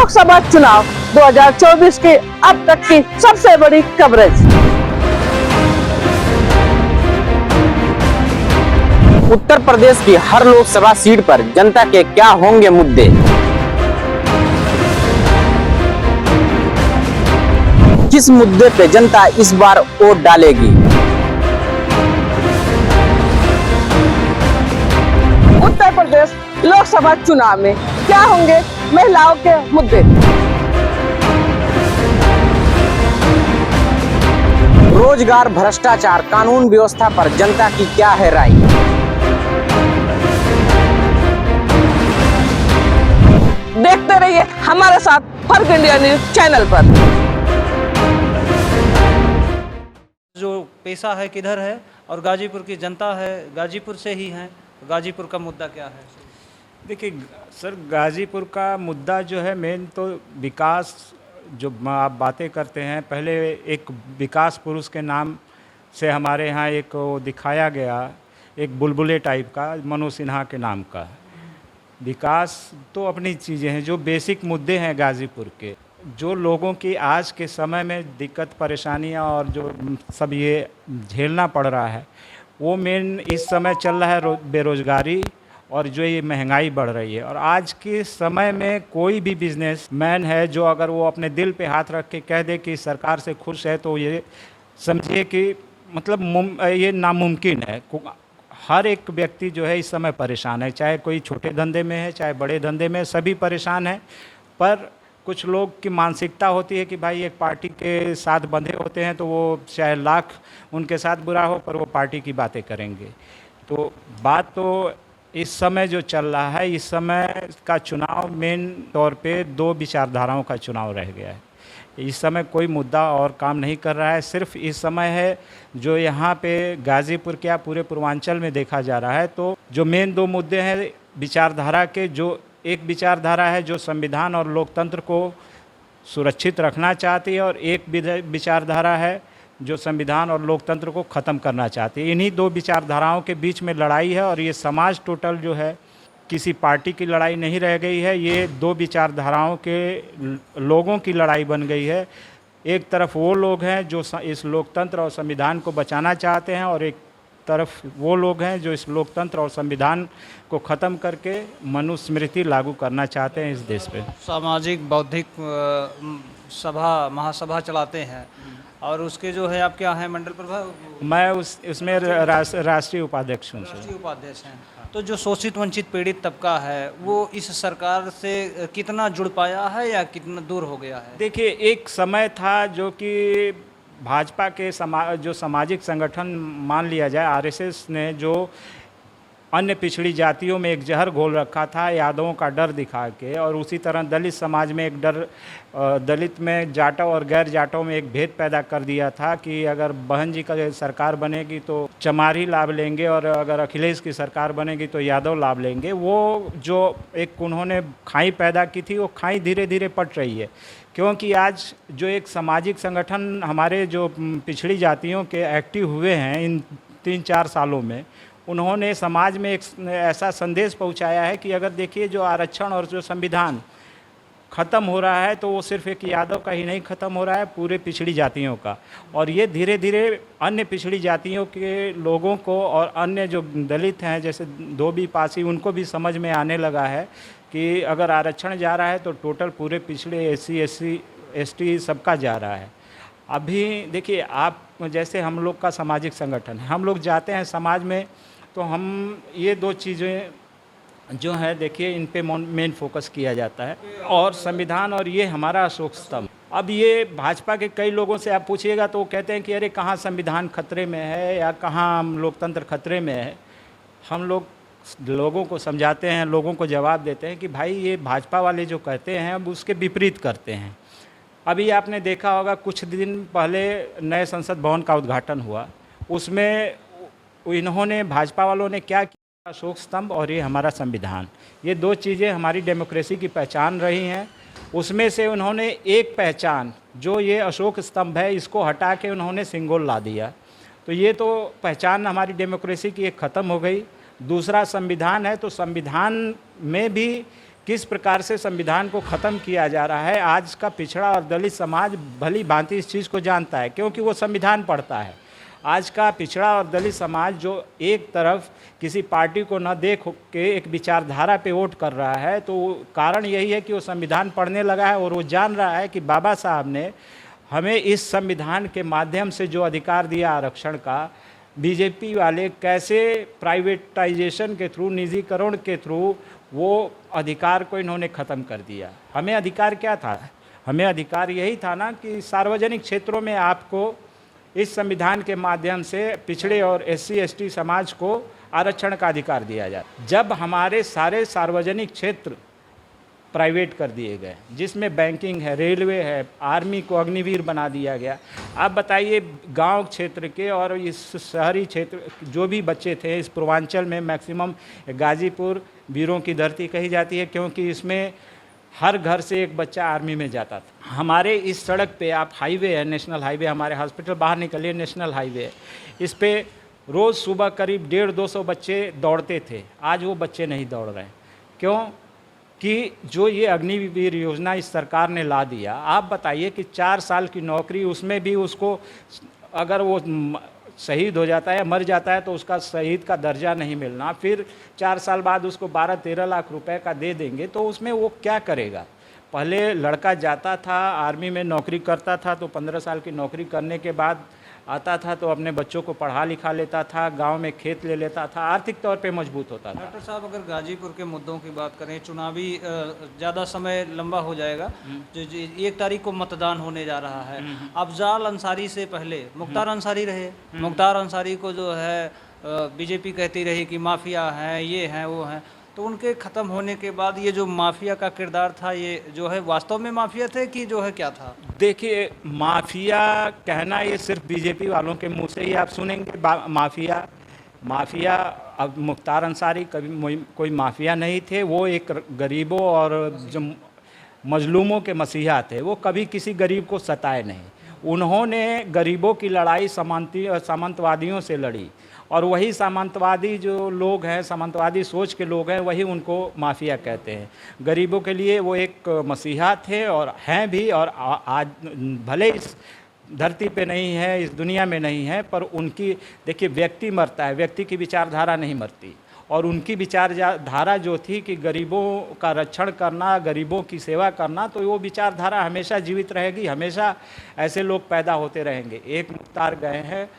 लोकसभा चुनाव 2024 की अब तक की सबसे बड़ी कवरेज। उत्तर प्रदेश की हर लोकसभा सीट पर जनता के क्या होंगे मुद्दे, किस मुद्दे पे जनता इस बार वोट डालेगी। उत्तर प्रदेश लोकसभा चुनाव में क्या होंगे महिलाओं के मुद्दे। रोजगार, भ्रष्टाचार, कानून व्यवस्था पर जनता की क्या है राय। देखते रहिए हमारे साथ फर्क इंडिया न्यूज चैनल पर। जो पेशा है किधर है और गाजीपुर की जनता है गाजीपुर से ही है, गाजीपुर का मुद्दा क्या है? देखिए सर, गाजीपुर का मुद्दा जो है मेन तो विकास, जो आप बातें करते हैं, पहले एक विकास पुरुष के नाम से हमारे यहाँ एक वो दिखाया गया, एक बुलबुले टाइप का मनोज सिन्हा के नाम का। विकास तो अपनी चीज़ें हैं, जो बेसिक मुद्दे हैं गाजीपुर के, जो लोगों की आज के समय में दिक्कत परेशानियां और जो सब ये झेलना पड़ रहा है, वो मेन इस समय चल रहा है बेरोज़गारी और जो ये महंगाई बढ़ रही है। और आज के समय में कोई भी बिजनेसमैन है जो अगर वो अपने दिल पे हाथ रख के कह दे कि सरकार से खुश है, तो ये समझिए कि मतलब ये नामुमकिन है। हर एक व्यक्ति जो है इस समय परेशान है, चाहे कोई छोटे धंधे में है चाहे बड़े धंधे में, सभी परेशान हैं। पर कुछ लोग की मानसिकता होती है कि भाई एक पार्टी के साथ बंधे होते हैं तो वो चाहे लाख उनके साथ बुरा हो पर वो पार्टी की बातें करेंगे। तो बात तो इस समय जो चल रहा है, इस समय का चुनाव मेन तौर पे दो विचारधाराओं का चुनाव रह गया है। इस समय कोई मुद्दा और काम नहीं कर रहा है। सिर्फ इस समय है जो यहाँ पे गाज़ीपुर क्या पूरे पूर्वांचल में देखा जा रहा है, तो जो मेन दो मुद्दे हैं विचारधारा के, जो एक विचारधारा है जो संविधान और लोकतंत्र को सुरक्षित रखना चाहती है और एक विचारधारा है जो संविधान और लोकतंत्र को ख़त्म करना चाहती है। इन्हीं दो विचारधाराओं के बीच में लड़ाई है और ये समाज टोटल जो है किसी पार्टी की लड़ाई नहीं रह गई है, ये दो विचारधाराओं के लोगों की लड़ाई बन गई है। एक तरफ वो लोग हैं जो इस लोकतंत्र और संविधान को बचाना चाहते हैं और एक तरफ वो लोग हैं जो इस लोकतंत्र और संविधान को ख़त्म करके मनुस्मृति लागू करना चाहते हैं इस देश पे। सामाजिक बौद्धिक सभा महासभा चलाते हैं और उसके जो है आप क्या हैं मंडल प्रभाव? मैं उसमें राष्ट्रीय उपाध्यक्ष हूँ। राष्ट्रीय उपाध्यक्ष हैं। तो जो शोषित वंचित पीड़ित तबका है वो इस सरकार से कितना जुड़ पाया है या कितना दूर हो गया है? देखिए, एक समय था जो कि भाजपा के जो सामाजिक संगठन मान लिया जाए, आरएसएस ने जो अन्य पिछड़ी जातियों में एक जहर घोल रखा था यादवों का डर दिखा के, और उसी तरह दलित समाज में एक डर, दलित में जाटों और गैर जाटों में एक भेद पैदा कर दिया था कि अगर बहन जी का सरकार बनेगी तो चमारी लाभ लेंगे और अगर अखिलेश की सरकार बनेगी तो यादव लाभ लेंगे। वो जो एक उन्होंने खाई पैदा की थी, वो खाई धीरे धीरे पट रही है, क्योंकि आज जो एक सामाजिक संगठन हमारे जो पिछड़ी जातियों के एक्टिव हुए हैं इन 3-4 सालों में, उन्होंने समाज में एक ऐसा संदेश पहुंचाया है कि अगर देखिए जो आरक्षण और जो संविधान ख़त्म हो रहा है तो वो सिर्फ एक यादव का ही नहीं ख़त्म हो रहा है, पूरे पिछड़ी जातियों का। और ये धीरे धीरे अन्य पिछड़ी जातियों के लोगों को और अन्य जो दलित हैं जैसे धोबी पासी, उनको भी समझ में आने लगा है कि अगर आरक्षण जा रहा है तो टोटल पूरे पिछड़े SC ST सबका जा रहा है। अभी देखिए, आप जैसे हम लोग का सामाजिक संगठन है, हम लोग जाते हैं समाज में तो हम ये दो चीज़ें जो है देखिए इन पे मेन फोकस किया जाता है, और संविधान और ये हमारा अशोक स्तंभ। अब ये भाजपा के कई लोगों से आप पूछिएगा तो वो कहते हैं कि अरे कहाँ संविधान खतरे में है या कहाँ लोकतंत्र खतरे में है। हम लोग लोगों को समझाते हैं, लोगों को जवाब देते हैं कि भाई ये भाजपा वाले जो कहते हैं अब उसके विपरीत करते हैं। अभी आपने देखा होगा कुछ दिन पहले नए संसद भवन का उद्घाटन हुआ, उसमें इन्होंने भाजपा वालों ने क्या किया, अशोक स्तंभ और ये हमारा संविधान, ये दो चीज़ें हमारी डेमोक्रेसी की पहचान रही हैं। उसमें से उन्होंने एक पहचान जो ये अशोक स्तंभ है इसको हटा के उन्होंने सिंगोल ला दिया, तो ये तो पहचान हमारी डेमोक्रेसी की एक ख़त्म हो गई। दूसरा संविधान है, तो संविधान में भी किस प्रकार से संविधान को ख़त्म किया जा रहा है। आज का पिछड़ा और दलित समाज भली भांति इस चीज़ को जानता है, क्योंकि वो संविधान पढ़ता है। आज का पिछड़ा और दलित समाज जो एक तरफ किसी पार्टी को न देख के एक विचारधारा पे वोट कर रहा है, तो कारण यही है कि वो संविधान पढ़ने लगा है और वो जान रहा है कि बाबा साहब ने हमें इस संविधान के माध्यम से जो अधिकार दिया आरक्षण का, बीजेपी वाले कैसे प्राइवेटाइजेशन के थ्रू, निजीकरण के थ्रू वो अधिकार को इन्होंने ख़त्म कर दिया। हमें अधिकार क्या था? हमें अधिकार यही था ना कि सार्वजनिक क्षेत्रों में आपको इस संविधान के माध्यम से पिछड़े और SC ST समाज को आरक्षण का अधिकार दिया जाए। जब हमारे सारे सार्वजनिक क्षेत्र प्राइवेट कर दिए गए, जिसमें बैंकिंग है, रेलवे है, आर्मी को अग्निवीर बना दिया गया, आप बताइए गांव क्षेत्र के और इस शहरी क्षेत्र जो भी बच्चे थे, इस पूर्वांचल में मैक्सिमम गाजीपुर वीरों की धरती कही जाती है, क्योंकि इसमें हर घर से एक बच्चा आर्मी में जाता था। हमारे इस सड़क पे आप हाईवे है, नेशनल हाईवे, हमारे हॉस्पिटल बाहर निकलिए, नेशनल हाईवे है, इस पे रोज़ सुबह करीब 150-200 बच्चे दौड़ते थे। आज वो बच्चे नहीं दौड़ रहे हैं। क्यों? कि जो ये अग्निवीर योजना इस सरकार ने ला दिया, आप बताइए कि 4 साल की नौकरी, उसमें भी उसको अगर वो शहीद हो जाता है या मर जाता है तो उसका शहीद का दर्जा नहीं मिलना, फिर 4 साल बाद उसको 12-13 लाख रुपए का दे देंगे, तो उसमें वो क्या करेगा? पहले लड़का जाता था आर्मी में नौकरी करता था, तो 15 साल की नौकरी करने के बाद आता था तो अपने बच्चों को पढ़ा लिखा लेता था, गांव में खेत ले लेता था, आर्थिक तौर पे मजबूत होता था। डॉक्टर साहब, अगर गाजीपुर के मुद्दों की बात करें, चुनावी ज़्यादा समय लंबा हो जाएगा, जो 1 तारीख को मतदान होने जा रहा है। अफजाल अंसारी से पहले मुख्तार अंसारी रहे। मुख्तार अंसारी को जो है बीजेपी कहती रही कि माफिया हैं, ये हैं, वो हैं, तो उनके ख़त्म होने के बाद ये जो माफिया का किरदार था, ये जो है वास्तव में माफिया थे कि जो है क्या था? देखिए, माफिया कहना ये सिर्फ बीजेपी वालों के मुंह से ही आप सुनेंगे। माफिया अब मुख्तार अंसारी कभी कोई माफिया नहीं थे। वो एक गरीबों और जो मजलूमों के मसीहा थे। वो कभी किसी गरीब को सताए नहीं। उन्होंने गरीबों की लड़ाई सामंतवादियों से लड़ी, और वही सामंतवादी जो लोग हैं, सामंतवादी सोच के लोग हैं, वही उनको माफिया कहते हैं। गरीबों के लिए वो एक मसीहा थे और हैं भी, और आज भले इस धरती पे नहीं है, इस दुनिया में नहीं है, पर उनकी देखिए व्यक्ति मरता है, व्यक्ति की विचारधारा नहीं मरती। और उनकी विचारधारा जो थी कि गरीबों का रक्षण करना, गरीबों की सेवा करना, तो वो विचारधारा हमेशा जीवित रहेगी। हमेशा ऐसे लोग पैदा होते रहेंगे। एक मुख्तार गए हैं,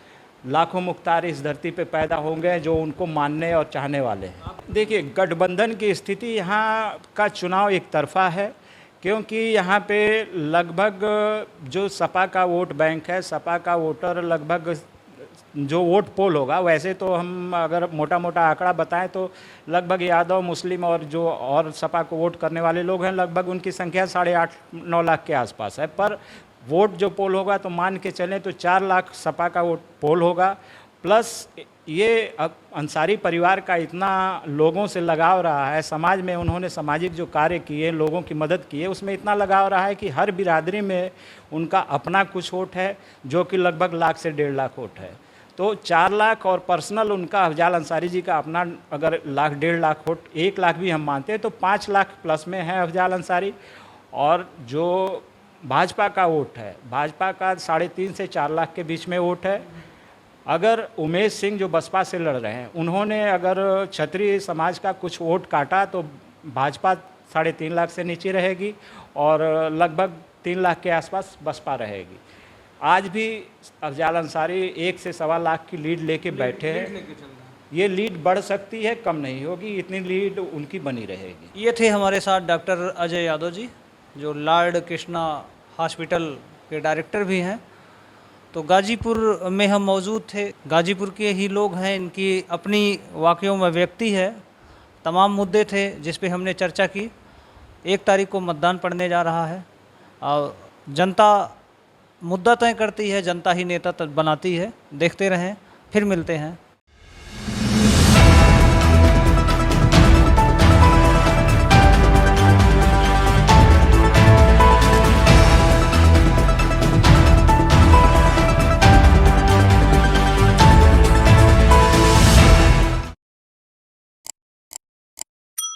लाखों मुख्तार इस धरती पे पैदा होंगे जो उनको मानने और चाहने वाले हैं। देखिए, गठबंधन की स्थिति यहाँ का चुनाव एक तरफा है, क्योंकि यहाँ पे लगभग जो सपा का वोट बैंक है, सपा का वोटर लगभग जो वोट पोल होगा, वैसे तो हम अगर मोटा मोटा आंकड़ा बताएं तो लगभग यादव, मुस्लिम और जो और सपा को वोट करने वाले लोग हैं, लगभग उनकी संख्या 8.5-9 लाख के आसपास है। पर वोट जो पोल होगा तो मान के चलें तो 4 लाख सपा का वोट पोल होगा। प्लस ये अब अंसारी परिवार का इतना लोगों से लगाव रहा है, समाज में उन्होंने सामाजिक जो कार्य किए, लोगों की मदद की है, उसमें इतना लगाव रहा है कि हर बिरादरी में उनका अपना कुछ वोट है, जो कि लगभग 1 लाख से 1.5 लाख वोट है। तो 4 लाख और पर्सनल उनका अफजाल अंसारी जी का अपना अगर 1 लाख 1.5 लाख वोट, 1 लाख भी हम मानते हैं तो 5 लाख प्लस में है अफजाल अंसारी। और जो भाजपा का वोट है, भाजपा का 3.5 से 4 लाख के बीच में वोट है। अगर उमेश सिंह जो बसपा से लड़ रहे हैं, उन्होंने अगर क्षत्रिय समाज का कुछ वोट काटा तो भाजपा 3.5 लाख से नीचे रहेगी और लगभग 3 लाख के आसपास बसपा रहेगी। आज भी अफजाल अंसारी 1 से 1.25 लाख की लीड लेके बैठे हैं। ये लीड बढ़ सकती है, कम नहीं होगी, इतनी लीड उनकी बनी रहेगी। ये थे हमारे साथ डॉक्टर अजय यादव जी, जो लॉर्ड कृष्णा हॉस्पिटल के डायरेक्टर भी हैं। तो गाजीपुर में हम मौजूद थे, गाजीपुर के ही लोग हैं, इनकी अपनी वाक़ियों में व्यक्ति है। तमाम मुद्दे थे जिस पे हमने चर्चा की। 1 तारीख को मतदान पड़ने जा रहा है और जनता मुद्दा तय करती है, जनता ही नेता बनाती है। देखते रहें, फिर मिलते हैं।